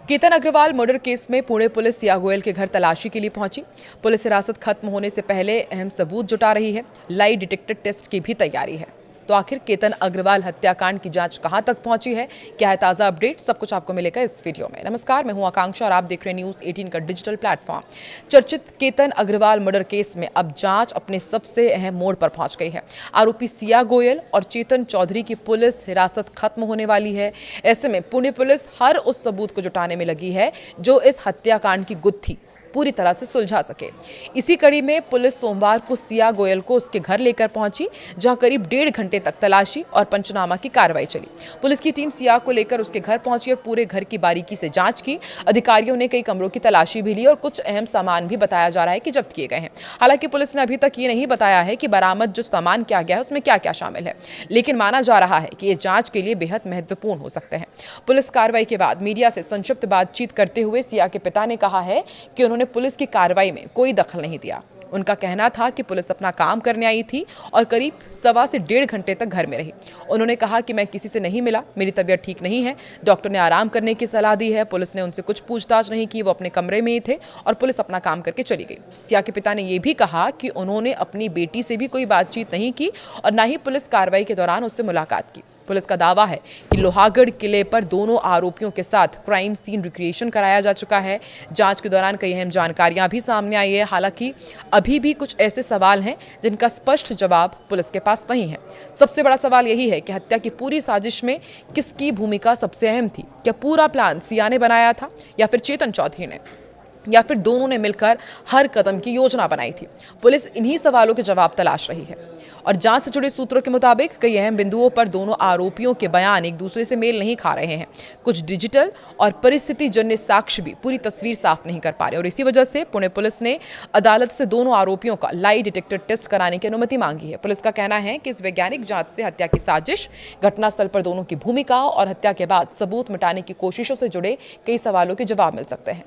Ketan Agarwal murder case में Pune police Siya Goyal के घर तलाशी के लिए पहुंची। पुलिस हिरासत खत्म होने से पहले अहम सबूत जुटा रही है। लाई डिटेक्टर टेस्ट की भी तैयारी है। तो आखिर केतन अग्रवाल हत्याकांड की जांच कहां तक पहुंची है, क्या है ताजा अपडेट, सब कुछ आपको मिलेगा इस वीडियो में। नमस्कार, मैं हूं आकांक्षा और आप देख रहे हैं न्यूज़ 18 का डिजिटल प्लेटफॉर्म। चर्चित केतन अग्रवाल मर्डर केस में अब जांच अपने सबसे अहम मोड़ पर पहुंच गई है। आरोपी सिया गोयल और चेतन चौधरी की पुलिस हिरासत खत्म होने वाली है। ऐसे में पुणे पुलिस हर उस सबूत को जुटाने में लगी है जो इस हत्याकांड की गुत्थी पूरी तरह से सुलझा सके। इसी कड़ी में पुलिस सोमवार को सिया गोयल को उसके घर लेकर पहुंची, जहां करीब 1.5 घंटे तक तलाशी और पंचनामा की कार्रवाई चली। पुलिस की टीम सिया को लेकर उसके घर पहुंची और पूरे घर की बारीकी से जांच की। अधिकारियों ने कई कमरों की तलाशी भी ली और कुछ अहम सामान भी बताया जा रहा है कि जब्त किए गए हैं। हालांकि पुलिस ने अभी तक ये नहीं बताया है कि बरामद जो सामान किया गया है उसमें क्या क्या शामिल है, लेकिन माना जा रहा है कि ये जांच के लिए बेहद महत्वपूर्ण हो सकते हैं। पुलिस कार्रवाई के बाद मीडिया से संक्षिप्त बातचीत करते हुए सिया के पिता ने कहा है कि उन्होंने पुलिस की कार्रवाई में कोई दखल नहीं दिया। उनका कहना था कि पुलिस अपना काम करने आई थी और करीब 1.25 से 1.5 घंटे तक घर में रही। उन्होंने कहा कि मैं किसी से नहीं मिला, मेरी तबीयत ठीक नहीं है, डॉक्टर ने आराम करने की सलाह दी है। पुलिस ने उनसे कुछ पूछताछ नहीं की, वो अपने कमरे में ही थे और पुलिस अपना काम करके चली गई। सिया के पिता ने यह भी कहा कि उन्होंने अपनी बेटी से भी कोई बातचीत नहीं की और न ही पुलिस कार्रवाई के दौरान उससे मुलाकात की। पुलिस का दावा है कि लोहागढ़ किले पर दोनों आरोपियों के साथ क्राइम सीन रिक्रिएशन कराया जा चुका है। जांच के दौरान कई अहम जानकारियां भी सामने आई है। हालांकि अभी भी कुछ ऐसे सवाल हैं जिनका स्पष्ट जवाब पुलिस के पास नहीं है। सबसे बड़ा सवाल यही है कि हत्या की पूरी साजिश में किसकी भूमिका सबसे अहम थी। क्या पूरा प्लान सिया ने बनाया था या फिर चेतन चौधरी ने, या फिर दोनों ने मिलकर हर कदम की योजना बनाई थी। पुलिस इन्हीं सवालों के जवाब तलाश रही है और जांच से जुड़े सूत्रों के मुताबिक कई अहम बिंदुओं पर दोनों आरोपियों के बयान एक दूसरे से मेल नहीं खा रहे हैं। कुछ डिजिटल और परिस्थिति जन्य साक्ष्य भी पूरी तस्वीर साफ नहीं कर पा रहे और इसी वजह से पुणे पुलिस ने अदालत से दोनों आरोपियों का लाई डिटेक्टर टेस्ट कराने की अनुमति मांगी है। पुलिस का कहना है कि इस वैज्ञानिक जांच से हत्या की साजिश, घटनास्थल पर दोनों की भूमिका और हत्या के बाद सबूत मिटाने की कोशिशों से जुड़े कई सवालों के जवाब मिल सकते हैं।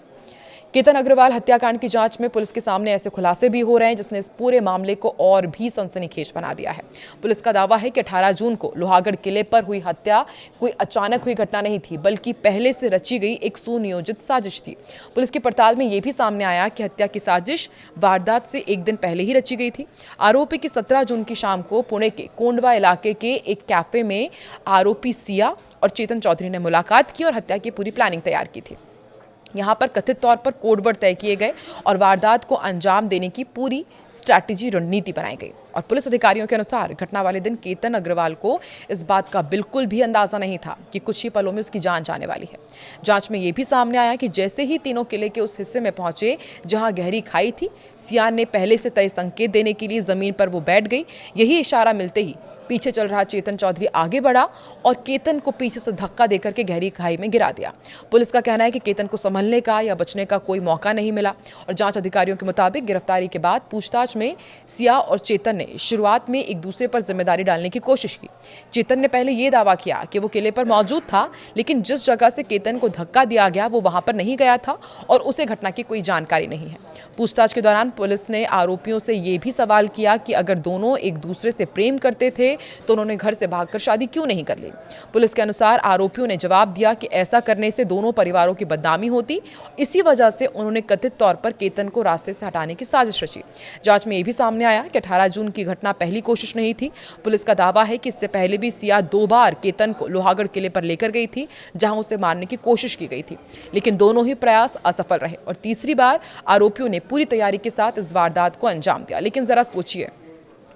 केतन अग्रवाल हत्याकांड की जांच में पुलिस के सामने ऐसे खुलासे भी हो रहे हैं जिसने इस पूरे मामले को और भी सनसनीखेज बना दिया है। पुलिस का दावा है कि 18 जून को लोहागढ़ किले पर हुई हत्या कोई अचानक हुई घटना नहीं थी, बल्कि पहले से रची गई एक सुनियोजित साजिश थी। पुलिस की पड़ताल में यह भी सामने आया कि हत्या की साजिश वारदात से एक दिन पहले ही रची गई थी। आरोपी की 17 जून की शाम को पुणे के कोंडवा इलाके के एक कैफे में आरोपी सिया और चेतन चौधरी ने मुलाकात की और हत्या की पूरी प्लानिंग तैयार की थी। यहाँ पर कथित तौर पर कोडवर्ड तय किए गए और वारदात को अंजाम देने की पूरी स्ट्रैटेजी रणनीति बनाई गई। और पुलिस अधिकारियों के अनुसार घटना वाले दिन केतन अग्रवाल को इस बात का बिल्कुल भी अंदाजा नहीं था कि कुछ ही पलों में उसकी जान जाने वाली है। जांच में यह भी सामने आया कि जैसे ही तीनों किले के उस हिस्से में पहुंचे जहां गहरी खाई थी, सिया ने पहले से तय संकेत देने के लिए जमीन पर वो बैठ गई। यही इशारा मिलते ही पीछे चल रहा चेतन चौधरी आगे बढ़ा और केतन को पीछे से धक्का देकर के गहरी खाई में गिरा दिया। पुलिस का कहना है कि केतन को संभलने का या बचने का कोई मौका नहीं मिला और जांच अधिकारियों के मुताबिक गिरफ्तारी के बाद पूछताछ में सिया और चेतन ने शुरुआत में एक दूसरे पर जिम्मेदारी डालने की कोशिश की। चेतन ने पहले यह दावा किया कि वो किले पर मौजूद था, लेकिन जिस जगह से केतन को धक्का दिया गया वो वहां पर नहीं गया था और उसे घटना की कोई जानकारी नहीं है। पूछताछ के दौरान पुलिस ने आरोपियों से यह भी सवाल किया कि अगर दोनों एक दूसरे से प्रेम करते थे तो उन्होंने घर से भागकर शादी क्यों नहीं कर ली। पुलिस के अनुसार आरोपियों ने जवाब दिया कि ऐसा करने से दोनों परिवारों की बदनामी होती, इसी वजह से उन्होंने कथित तौर पर केतन को रास्ते से हटाने की साजिश रची। जांच में यह भी सामने आया कि 18 जून की घटना पहली कोशिश नहीं थी। पुलिस का दावा है कि इससे पहले भी सिया 2 बार केतन को लोहागढ़ किले पर लेकर गई थी, जहां उसे मारने की कोशिश की गई थी, लेकिन दोनों ही प्रयास असफल रहे और तीसरी बार आरोपियों ने पूरी तैयारी के साथ इस वारदात को अंजाम दिया। लेकिन जरा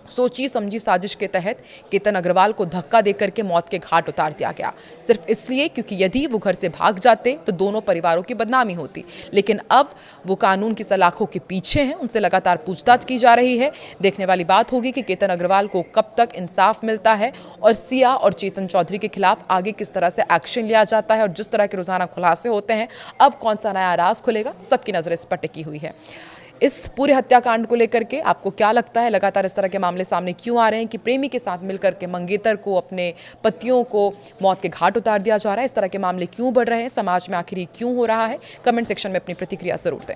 सोची समझी साजिश के तहत केतन अग्रवाल को धक्का देकर के मौत के घाट उतार दिया गया, सिर्फ इसलिए क्योंकि यदि वो घर से भाग जाते तो दोनों परिवारों की बदनामी होती। लेकिन अब वो कानून की सलाखों के पीछे हैं, उनसे लगातार पूछताछ की जा रही है। देखने वाली बात होगी कि केतन अग्रवाल को कब तक इंसाफ मिलता है और सिया और चेतन चौधरी के खिलाफ आगे किस तरह से एक्शन लिया जाता है और जिस तरह के रोजाना खुलासे होते हैं, अब कौन सा नया राज खुलेगा, सबकी नजर इस पर टिकी हुई है। इस पूरे हत्याकांड को लेकर के आपको क्या लगता है? लगातार इस तरह के मामले सामने क्यों आ रहे हैं कि प्रेमी के साथ मिलकर के मंगेतर को, अपने पतियों को मौत के घाट उतार दिया जा रहा है? इस तरह के मामले क्यों बढ़ रहे हैं? समाज में आखिर क्यों हो रहा है? कमेंट सेक्शन में अपनी प्रतिक्रिया जरूर दें।